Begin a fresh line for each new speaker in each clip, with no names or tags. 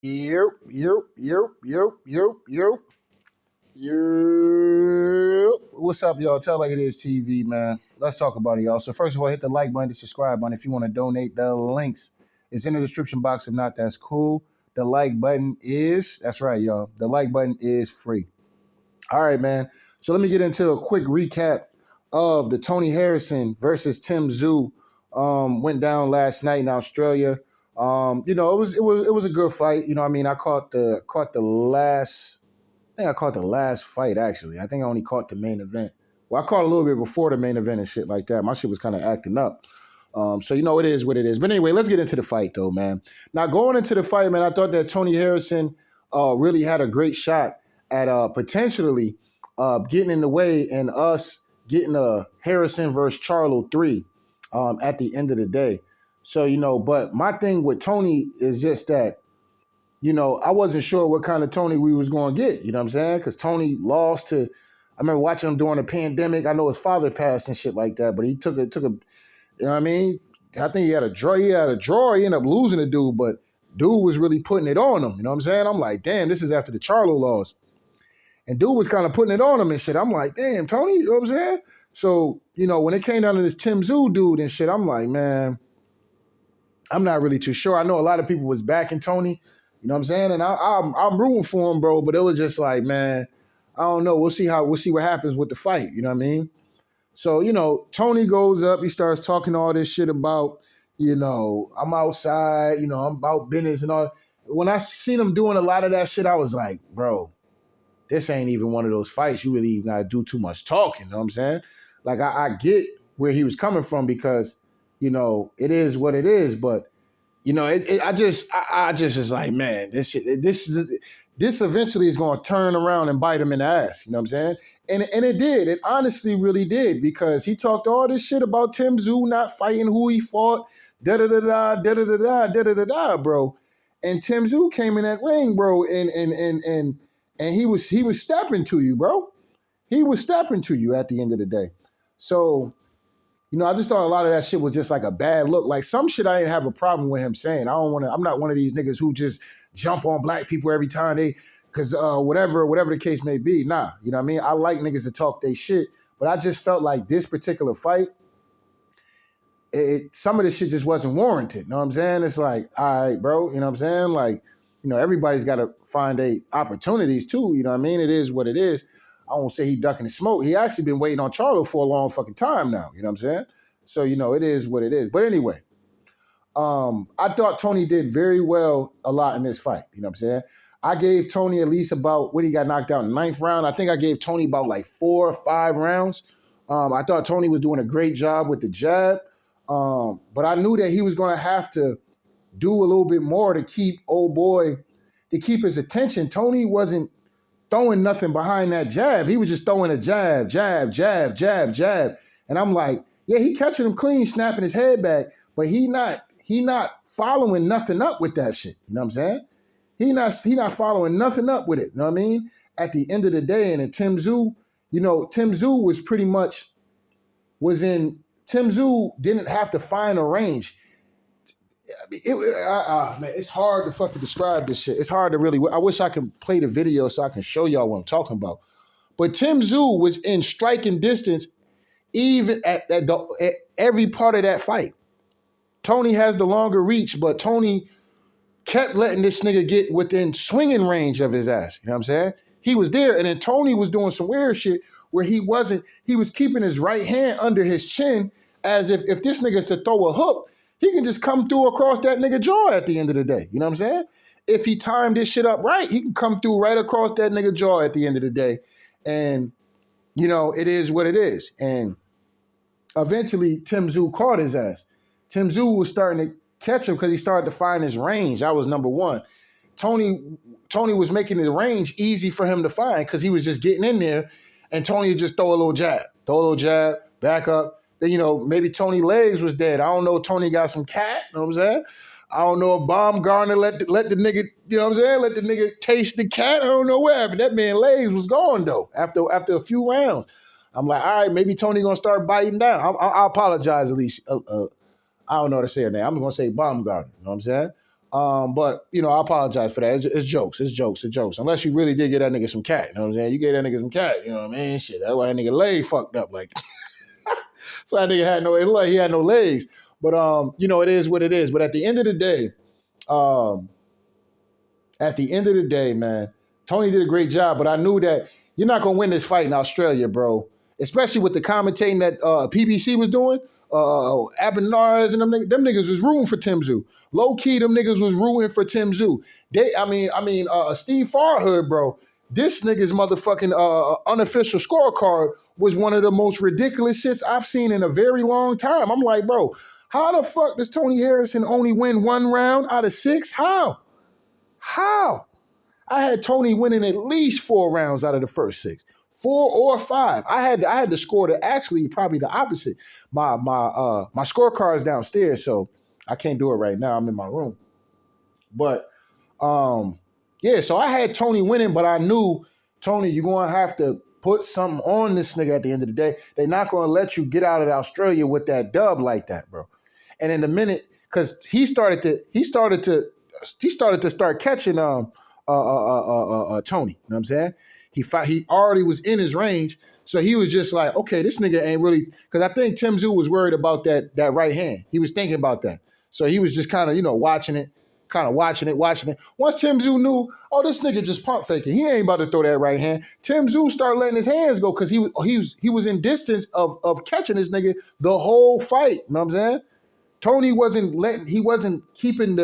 Yep, yep, yep, yep, yep, yep, yep. What's up, y'all? Tell like it is TV, man. Let's talk about it, y'all. So first of all, hit the like button, the subscribe button. If you want to donate, the links is in the description box. If not, that's cool. The like button is, that's right, y'all. The like button is free. All right, man. So let me get into a quick recap of the Tony Harrison versus Tim Tszyu went down last night in Australia. It was a good fight. I mean, I caught the last. I think I caught the last fight actually. I think I only caught the main event. Well, I caught a little bit before the main event and shit like that. My shit was kind of acting up. So it is what it is. But anyway, let's get into the fight though, man. Now going into the fight, man, I thought that Tony Harrison really had a great shot at potentially getting in the way and us getting a Harrison versus Charlo 3 at the end of the day. So, but my thing with Tony is just that, I wasn't sure what kind of Tony we was going to get, you know what I'm saying? Because Tony lost to, I remember watching him during the pandemic. I know his father passed and shit like that, but he took a, you know what I mean? I think he had a draw. He had a draw. He ended up losing the dude, but dude was really putting it on him. You know what I'm saying? I'm like, damn, this is after the Charlo loss. And dude was kind of putting it on him and shit. I'm like, damn, Tony, you know what I'm saying? So, when it came down to this Tim Tszyu dude and shit, I'm like, man, I'm not really too sure. I know a lot of people was backing Tony, you know what I'm saying? And I'm rooting for him, bro. But it was just like, man, I don't know. We'll see what happens with the fight. You know what I mean? So, Tony goes up, he starts talking all this shit about, I'm outside, I'm about business and all. When I seen him doing a lot of that shit, I was like, bro, this ain't even one of those fights you really even gotta do too much talking, you know what I'm saying? Like I get where he was coming from because, it is what it is, but I just was like, man, this eventually is going to turn around and bite him in the ass. You know what I'm saying? And it did. It honestly really did because he talked all this shit about Tim Tszyu not fighting who he fought, da da da da da da da da da da da da, bro. And Tim Tszyu came in that ring, bro, and he was stepping to you, bro. He was stepping to you at the end of the day. So I just thought a lot of that shit was just like a bad look. Like some shit I didn't have a problem with him saying. I'm not one of these niggas who just jump on black people every time cause whatever the case may be. Nah, you know what I mean? I like niggas to talk they shit, but I just felt like this particular fight, some of this shit just wasn't warranted. You know what I'm saying? It's like, all right, bro, you know what I'm saying? Like, everybody's got to find their opportunities too. You know what I mean? It is what it is. I won't say he ducking the smoke. He actually been waiting on Charlo for a long fucking time now. You know what I'm saying? So, it is what it is. But anyway, I thought Tony did very well a lot in this fight. You know what I'm saying? I gave Tony at least about, when he got knocked out in the ninth round, I think I gave Tony about like 4 or 5 rounds. I thought Tony was doing a great job with the jab. But I knew that he was going to have to do a little bit more to keep to keep his attention. Tony wasn't throwing nothing behind that jab. He was just throwing a jab, jab, jab, jab, jab. And I'm like, yeah, he catching him clean, snapping his head back, but he not following nothing up with that shit. You know what I'm saying? He not following nothing up with it. You know what I mean? At the end of the day, and in Tim Tszyu, Tim Tszyu was pretty much Tim Tszyu didn't have to find a range. I mean, man, it's hard to fucking describe this shit. It's hard to really. I wish I could play the video so I can show y'all what I'm talking about. But Tim Tszyu was in striking distance, even at every part of that fight. Tony has the longer reach, but Tony kept letting this nigga get within swinging range of his ass. You know what I'm saying? He was there, and then Tony was doing some weird shit where he was keeping his right hand under his chin as if this nigga's to throw a hook, he can just come through across that nigga jaw at the end of the day. You know what I'm saying? If he timed this shit up right, he can come through right across that nigga jaw at the end of the day. And, it is what it is. And eventually, Tim Tszyu caught his ass. Tim Tszyu was starting to catch him because he started to find his range. That was number one. Tony was making the range easy for him to find because he was just getting in there, and Tony would just throw a little jab, back up. Then, maybe Tony legs was dead. I don't know. Tony got some cat. You know what I'm saying? I don't know if Baumgartner let the nigga, you know what I'm saying? Let the nigga taste the cat. I don't know what happened. That man legs was gone though after a few rounds. I'm like, all right, maybe Tony gonna start biting down. I apologize, at least. I don't know how to say her name. I'm gonna say Baumgartner. You know what I'm saying? But I apologize for that. It's jokes. It's jokes. It's jokes. Unless you really did get that nigga some cat. You know what I'm saying? You gave that nigga some cat. You know what I mean? Shit. That's why that nigga leg fucked up. Like, so that nigga had no. It looked like he had no legs. But it is what it is. But at the end of the day, man, Tony did a great job. But I knew that you're not gonna win this fight in Australia, bro. Especially with the commentating that PBC was doing. Abinars and them niggas was rooting for Tszyu. Low key, them niggas was rooting for Tszyu. Steve Farhood, bro. This nigga's motherfucking unofficial scorecard was one of the most ridiculous shits I've seen in a very long time. I'm like, bro, how the fuck does Tony Harrison only win 1 round out of 6? How? I had Tony winning at least 4 rounds out of the first 6. 4 or 5. I had the score to actually probably the opposite. My scorecard is downstairs, so I can't do it right now. I'm in my room. But so I had Tony winning, but I knew, Tony, you're gonna have to put something on this nigga at the end of the day. They're not gonna let you get out of Australia with that dub like that, bro. And in a minute, because he started to start catching Tony. You know what I'm saying? He already was in his range, so he was just like, okay, this nigga ain't really, because I think Tszyu was worried about that right hand. He was thinking about that. So he was just kind of, watching it. Once Tszyu knew, oh, this nigga just pump faking. He ain't about to throw that right hand. Tszyu started letting his hands go because he was in distance of catching this nigga the whole fight. You know what I'm saying? Tony he wasn't keeping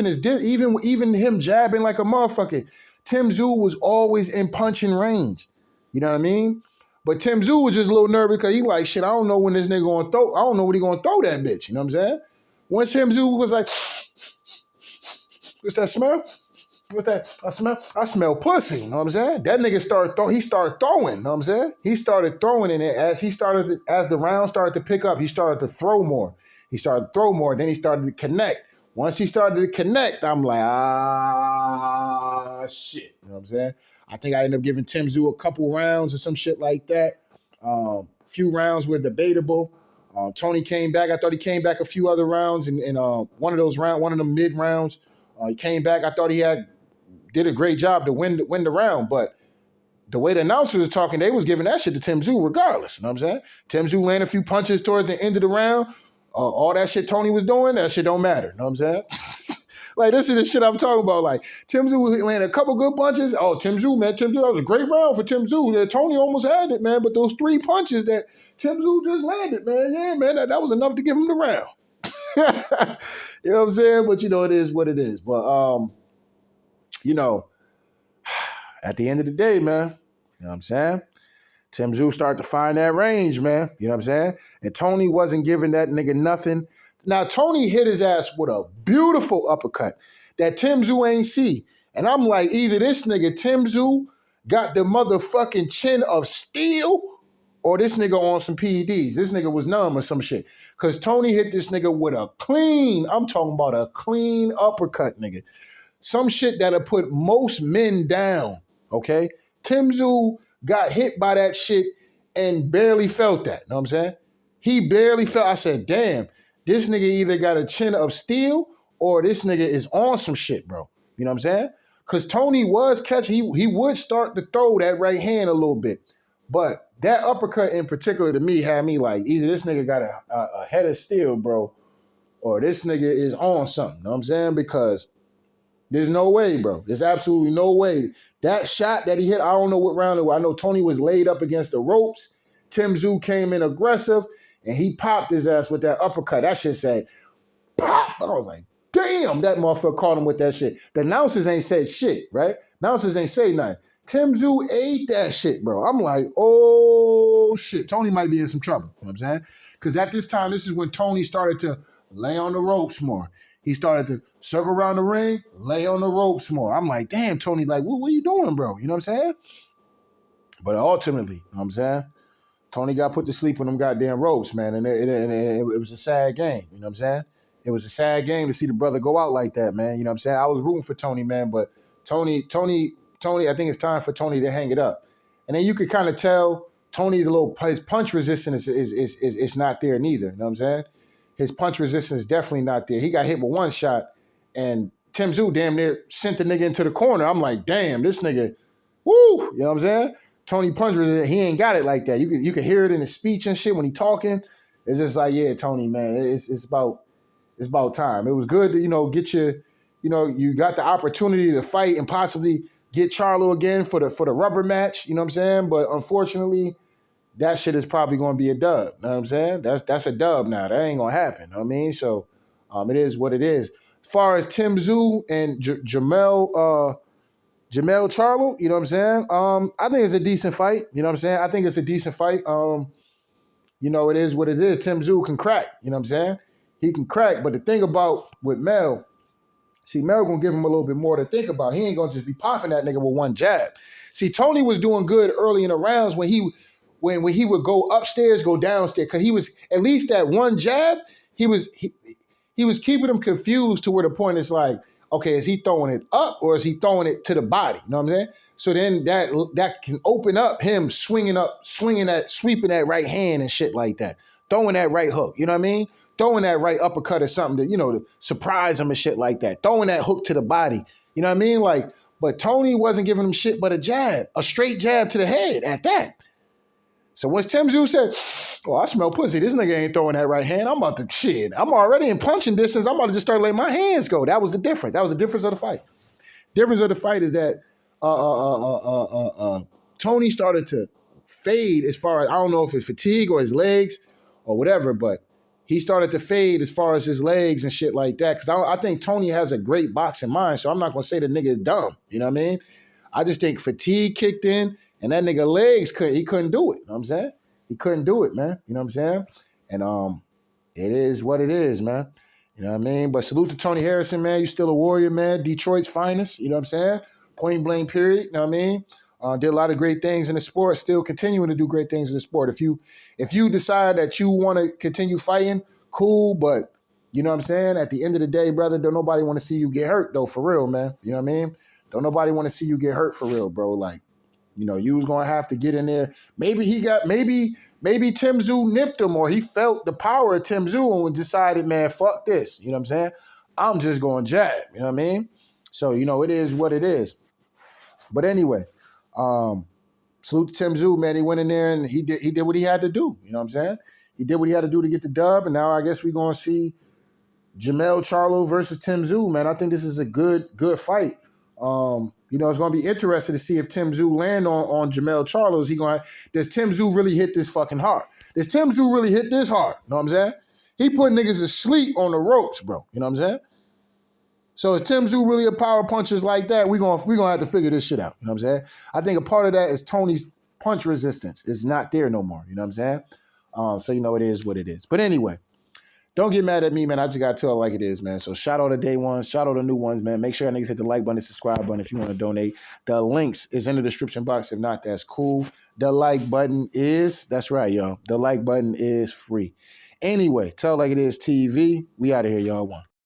his distance, even him jabbing like a motherfucker. Tszyu was always in punching range. You know what I mean? But Tszyu was just a little nervous because he like, shit, I don't know when this nigga gonna throw. I don't know when he gonna throw that bitch. You know what I'm saying? Once Tszyu was like, what's that smell? What's that? I smell pussy. You know what I'm saying? That nigga started throwing. He started throwing. You know what I'm saying? He started throwing in it as the round started to pick up. He started to throw more. Then he started to connect. Once he started to connect, I'm like, shit. You know what I'm saying? I think I ended up giving Tszyu a couple rounds or some shit like that. Few rounds were debatable. Tony came back. I thought he came back a few other rounds. In one of the mid rounds, he came back. I thought he did a great job to win the round. But the way the announcers was talking, they was giving that shit to Tszyu regardless. You know what I'm saying? Tszyu landed a few punches towards the end of the round. All that shit Tony was doing, that shit don't matter. You know what I'm saying? Like, this is the shit I'm talking about. Like, Tszyu was landing a couple good punches. Oh, Tszyu, that was a great round for Tszyu. Tony almost had it, man. But those 3 punches that Tszyu just landed, man. Yeah, man, that was enough to give him the round. You know what I'm saying? But, it is what it is. But, at the end of the day, man, you know what I'm saying? Tszyu started to find that range, man. You know what I'm saying? And Tony wasn't giving that nigga nothing. Now, Tony hit his ass with a beautiful uppercut that Tszyu ain't see. And I'm like, either this nigga Tszyu got the motherfucking chin of steel or this nigga on some PEDs. This nigga was numb or some shit. Because Tony hit this nigga with I'm talking about a clean uppercut, nigga. Some shit that'll put most men down, okay? Tszyu got hit by that shit and barely felt that. Know what I'm saying? He barely felt. I said, damn, this nigga either got a chin of steel or this nigga is on some shit, bro. You know what I'm saying? Because Tony was catching. He would start to throw that right hand a little bit. But that uppercut in particular to me had me like, either this nigga got a head of steel, bro, or this nigga is on something. You know what I'm saying? Because there's no way, bro. There's absolutely no way. That shot that he hit, I don't know what round it was. I know Tony was laid up against the ropes. Tszyu came in aggressive, and he popped his ass with that uppercut. That shit said, pop. I was like, damn, that motherfucker caught him with that shit. The announcers ain't said shit, right? Announcers ain't say nothing. Tszyu ate that shit, bro. I'm like, oh, shit. Tony might be in some trouble. You know what I'm saying? Because at this time, this is when Tony started to lay on the ropes more. He started to circle around the ring, lay on the ropes more. I'm like, damn, Tony, like, what are you doing, bro? You know what I'm saying? But ultimately, you know what I'm saying? Tony got put to sleep on them goddamn ropes, man. And it was a sad game. You know what I'm saying? It was a sad game to see the brother go out like that, man. You know what I'm saying? I was rooting for Tony, man. But Tony, I think it's time for Tony to hang it up. And then you could kind of tell Tony's his punch resistance is not there neither. You know what I'm saying? His punch resistance is definitely not there. He got hit with one shot, And Tim Tszyu damn near sent the nigga into the corner. I'm like, damn, this nigga, woo, you know what I'm saying? Tony Puncher, he ain't got it like that. You can hear it in his speech and shit when he talking. It's just like, yeah, Tony, man, it's about time. It was good to, get you got the opportunity to fight and possibly get Charlo again for the rubber match, you know what I'm saying? But unfortunately, that shit is probably going to be a dub. You know what I'm saying? That's a dub now. That ain't going to happen. You know what I mean? So it is what it is. As far as Tim Tszyu and Jamel Charlo, you know what I'm saying? I think it's a decent fight. You know what I'm saying? I think it's a decent fight. It is what it is. Tim Tszyu can crack. You know what I'm saying? He can crack. But the thing about with Mel, see, Mel gonna give him a little bit more to think about. He ain't gonna just be popping that nigga with one jab. See, Tony was doing good early in the rounds when he would go upstairs, go downstairs, because he was at least that one jab. He was keeping him confused to where the point is like, okay, is he throwing it up or is he throwing it to the body? You know what I'm saying? So then that can open up him sweeping that right hand and shit like that, throwing that right hook. You know what I mean? Throwing that right uppercut or something to surprise him and shit like that. Throwing that hook to the body. You know what I mean? Like, but Tony wasn't giving him shit but a straight jab to the head at that. So once Tim Tszyu said, "Oh, I smell pussy. This nigga ain't throwing that right hand. I'm about to shit. I'm already in punching distance. I'm about to just start letting my hands go." That was the difference. That was the difference of the fight. Difference of the fight is that Tony started to fade as far as, I don't know if it's fatigue or his legs or whatever, but he started to fade as far as his legs and shit like that. Because I think Tony has a great boxing mind, so I'm not going to say the nigga is dumb. You know what I mean? I just think fatigue kicked in, and that nigga legs couldn't do it. You know what I'm saying? He couldn't do it, man. You know what I'm saying? And it is what it is, man. You know what I mean? But salute to Tony Harrison, man. You still a warrior, man. Detroit's finest. You know what I'm saying? Point blank, period. You know what I mean? Did a lot of great things in the sport. Still continuing to do great things in the sport. If you decide that you want to continue fighting, cool. But you know what I'm saying? At the end of the day, brother, don't nobody want to see you get hurt, though. For real, man. You know what I mean? Don't nobody want to see you get hurt for real, bro. Like, you was gonna have to get in there. Maybe Tim Tszyu nipped him, or he felt the power of Tim Tszyu and decided, man, fuck this. You know what I'm saying? I'm just going jab. You know what I mean? So, it is what it is. But anyway, salute to Tim Tszyu, man. He went in there and he did what he had to do. You know what I'm saying? He did what he had to do to get the dub, and now I guess we're gonna see Jamel Charlo versus Tim Tszyu, man. I think this is a good fight. It's going to be interesting to see if Tim Tszyu land on Jamel Charlo. Does Tim Tszyu really hit this fucking hard? Does Tim Tszyu really hit this hard? You know what I'm saying? He put niggas to sleep on the ropes, bro. You know what I'm saying? So is Tim Tszyu really a power puncher like that? We're gonna have to figure this shit out. You know what I'm saying? I think a part of that is Tony's punch resistance. It's not there no more. You know what I'm saying? So it is what it is. But anyway, don't get mad at me, man. I just got to tell it like it is, man. So shout out to day ones. Shout out to new ones, man. Make sure y'all niggas hit the like button, the subscribe button if you want to donate. The links is in the description box. If not, that's cool. The like button that's right, y'all. The like button is free. Anyway, tell it like it is TV. We out of here, y'all. One.